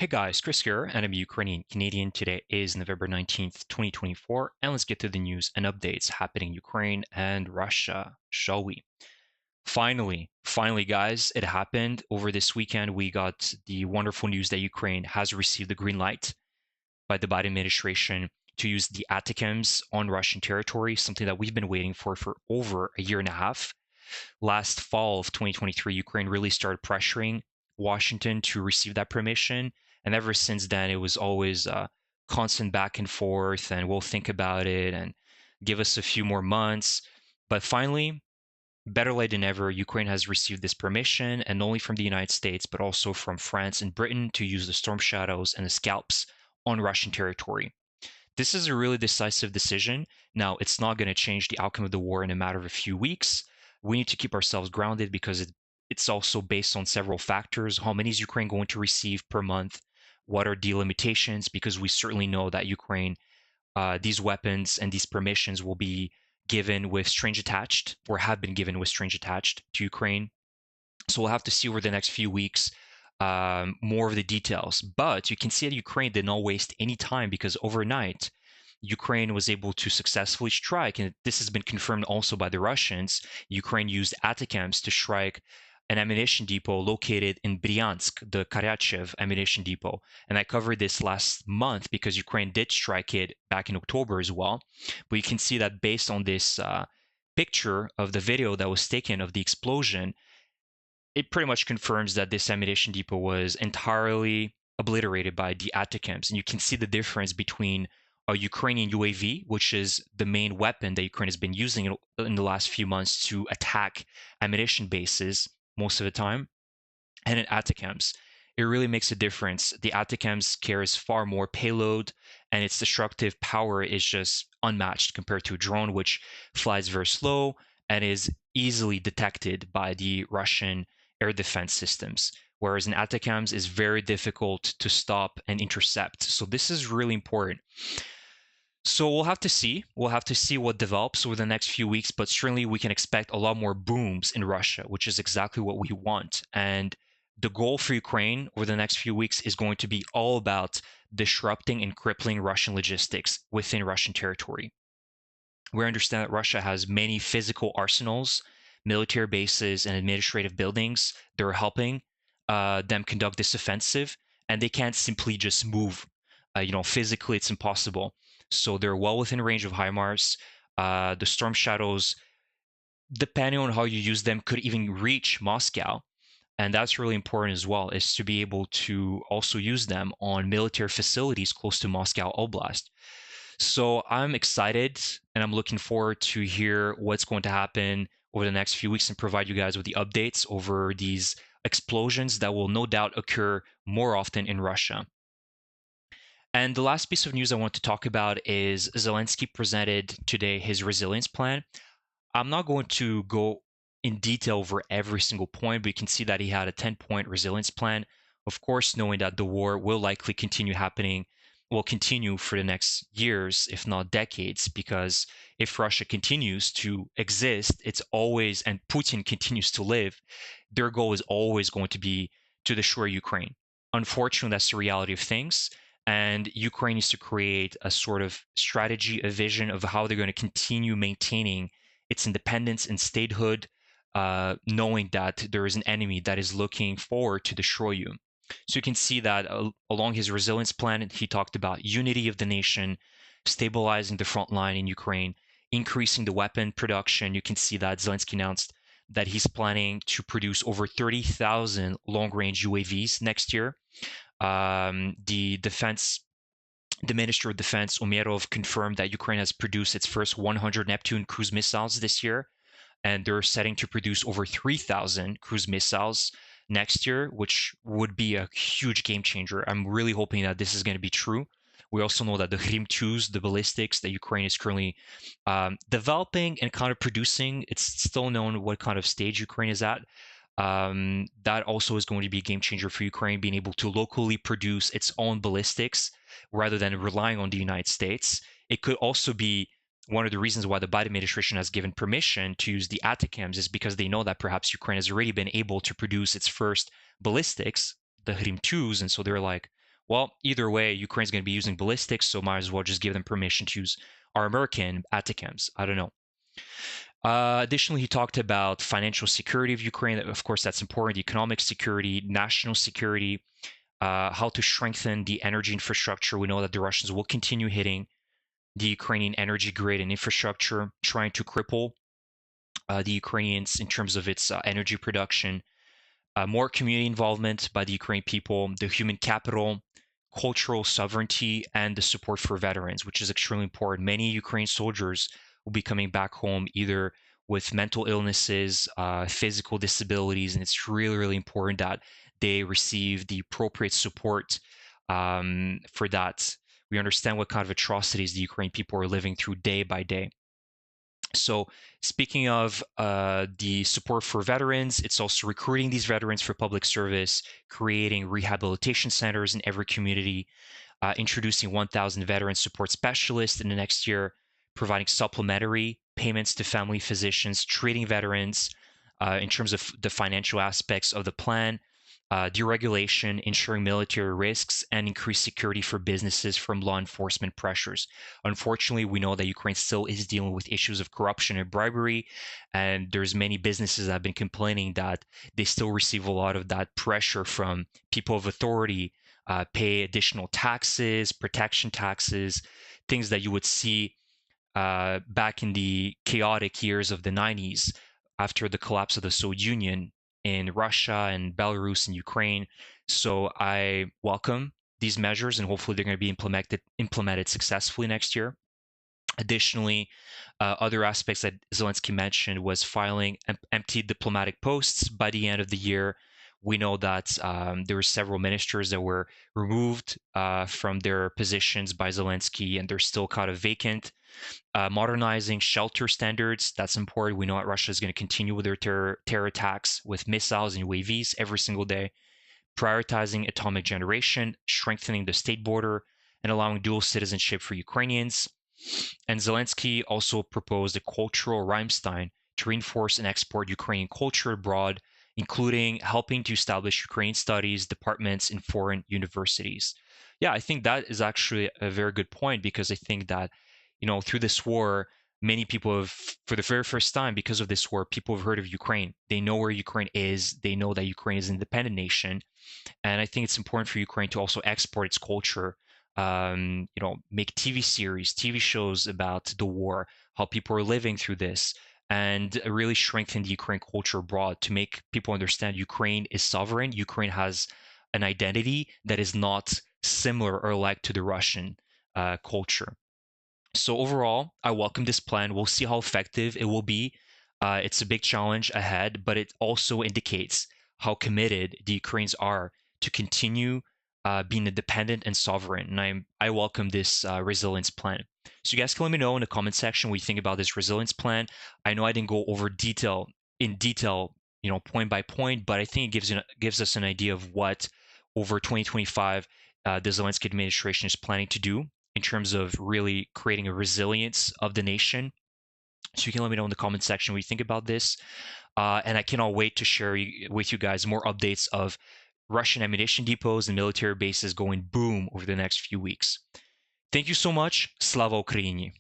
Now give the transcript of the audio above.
Hey guys, Chris here, and I'm Ukrainian Canadian. Today is November 19th, 2024, and let's get to the news and updates happening in Ukraine and Russia, shall we? Finally, guys, it happened. Over this weekend, we got the wonderful news that Ukraine has received the green light by the Biden administration to use the ATACMS on Russian territory, something that we've been waiting for over a year and a half. Last fall of 2023, Ukraine really started pressuring Washington to receive that permission. And ever since then, it was always constant back and forth, and we'll think about it and give us a few more months. But finally, better late than ever, Ukraine has received this permission, and not only from the United States, but also from France and Britain to use the Storm Shadows and the Scalps on Russian territory. This is a really decisive decision. Now, it's not going to change the outcome of the war in a matter of a few weeks. We need to keep ourselves grounded because it's also based on several factors. How many is Ukraine going to receive per month? What are the limitations? Because we certainly know that Ukraine, these weapons and these permissions will be given with strange attached or have been given with strange attached to Ukraine. So we'll have to see over the next few weeks more of the details. But you can see that Ukraine did not waste any time because overnight, Ukraine was able to successfully strike, and this has been confirmed also by the Russians. Ukraine used ATACMS to strike an ammunition depot located in Bryansk, the Karyachev ammunition depot. And I covered this last month because Ukraine did strike it back in October as well. But you can see that based on this picture of the video that was taken of the explosion, it pretty much confirms that this ammunition depot was entirely obliterated by the ATACMS. And you can see the difference between a Ukrainian UAV, which is the main weapon that Ukraine has been using in the last few months to attack ammunition bases most of the time, and an ATACMS. It really makes a difference. The ATACMS carries far more payload, and its destructive power is just unmatched compared to a drone, which flies very slow and is easily detected by the Russian air defense systems, whereas an ATACMS is very difficult to stop and intercept. So this is really important. So we'll have to see. We'll have to see what develops over the next few weeks, but certainly we can expect a lot more booms in Russia, which is exactly what we want. And the goal for Ukraine over the next few weeks is going to be all about disrupting and crippling Russian logistics within Russian territory. We understand that Russia has many physical arsenals, military bases, and administrative buildings that are helping them conduct this offensive, and they can't simply just move. Physically, it's impossible. So they're well within range of HIMARS. The Storm Shadows, depending on how you use them, could even reach Moscow. And that's really important as well, is to be able to also use them on military facilities close to Moscow Oblast. So I'm excited and I'm looking forward to hear what's going to happen over the next few weeks and provide you guys with the updates over these explosions that will no doubt occur more often in Russia. And the last piece of news I want to talk about is Zelensky presented today his resilience plan. I'm not going to go in detail over every single point, but you can see that he had a 10-point resilience plan. Of course, knowing that the war will likely will continue for the next years, if not decades, because if Russia continues to exist, it's always, and Putin continues to live, their goal is always going to be to destroy Ukraine. Unfortunately, that's the reality of things. And Ukraine needs to create a sort of strategy, a vision of how they're going to continue maintaining its independence and statehood, knowing that there is an enemy that is looking forward to destroy you. So you can see that along his resilience plan, he talked about unity of the nation, stabilizing the front line in Ukraine, increasing the weapon production. You can see that Zelensky announced that he's planning to produce over 30,000 long-range UAVs next year. The Minister of Defense, Umerov, confirmed that Ukraine has produced its first 100 Neptune cruise missiles this year, and they're setting to produce over 3,000 cruise missiles next year, which would be a huge game changer. I'm really hoping that this is going to be true. We also know that the Hrim 2s, the ballistics that Ukraine is currently developing and kind of producing, it's still known what kind of stage Ukraine is at. That also is going to be a game changer for Ukraine, being able to locally produce its own ballistics rather than relying on the United States. It could also be one of the reasons why the Biden administration has given permission to use the ATACMS is because they know that perhaps Ukraine has already been able to produce its first ballistics, the Hrim 2s, and so they're like, Well, either way, Ukraine's going to be using ballistics, so might as well just give them permission to use our American ATACMS. I don't know. Additionally, he talked about financial security of Ukraine. Of course, that's important. Economic security, national security, how to strengthen the energy infrastructure. We know that the Russians will continue hitting the Ukrainian energy grid and infrastructure, trying to cripple the Ukrainians in terms of its energy production. More community involvement by the Ukrainian people, the human capital, cultural sovereignty, and the support for veterans, which is extremely important. Many Ukrainian soldiers will be coming back home either with mental illnesses, physical disabilities, and it's really, really important that they receive the appropriate support for that. We understand what kind of atrocities the Ukrainian people are living through day by day. So, speaking of the support for veterans, it's also recruiting these veterans for public service, creating rehabilitation centers in every community, introducing 1,000 veteran support specialists in the next year, providing supplementary payments to family physicians, treating veterans in terms of the financial aspects of the plan, deregulation, ensuring military risks, and increased security for businesses from law enforcement pressures. Unfortunately, we know that Ukraine still is dealing with issues of corruption and bribery, and there's many businesses that have been complaining that they still receive a lot of that pressure from people of authority, pay additional taxes, protection taxes, things that you would see back in the chaotic years of the 90s after the collapse of the Soviet Union in Russia and Belarus and Ukraine. So I welcome these measures, and hopefully they're going to be implemented successfully next year. Additionally, other aspects that Zelensky mentioned was filing empty diplomatic posts by the end of the year. We know that there were several ministers that were removed from their positions by Zelensky, and they're still kind of vacant. Modernizing shelter standards, that's important. We know that Russia is going to continue with their terror attacks with missiles and UAVs every single day. Prioritizing atomic generation, strengthening the state border, and allowing dual citizenship for Ukrainians. And Zelensky also proposed a cultural Rammstein to reinforce and export Ukrainian culture abroad, including helping to establish Ukrainian studies departments in foreign universities. Yeah, I think that is actually a very good point, because I think that, through this war, many people have, for the very first time, because of this war, people have heard of Ukraine. They know where Ukraine is. They know that Ukraine is an independent nation. And I think it's important for Ukraine to also export its culture, make TV series, TV shows about the war, how people are living through this, and really strengthen the Ukraine culture abroad to make people understand Ukraine is sovereign. Ukraine has an identity that is not similar or like to the Russian culture. So overall, I welcome this plan. We'll see how effective it will be. It's a big challenge ahead, but it also indicates how committed the Ukrainians are to continue being independent and sovereign. And I welcome this resilience plan. So you guys can let me know in the comment section what you think about this resilience plan. I know I didn't go over in detail, point by point, but I think it gives us an idea of what over 2025 the Zelensky administration is planning to do in terms of really creating a resilience of the nation. So you can let me know in the comment section what you think about this. And I cannot wait to share with you guys more updates of Russian ammunition depots and military bases going boom over the next few weeks. Thank you so much. Slava Ukraini.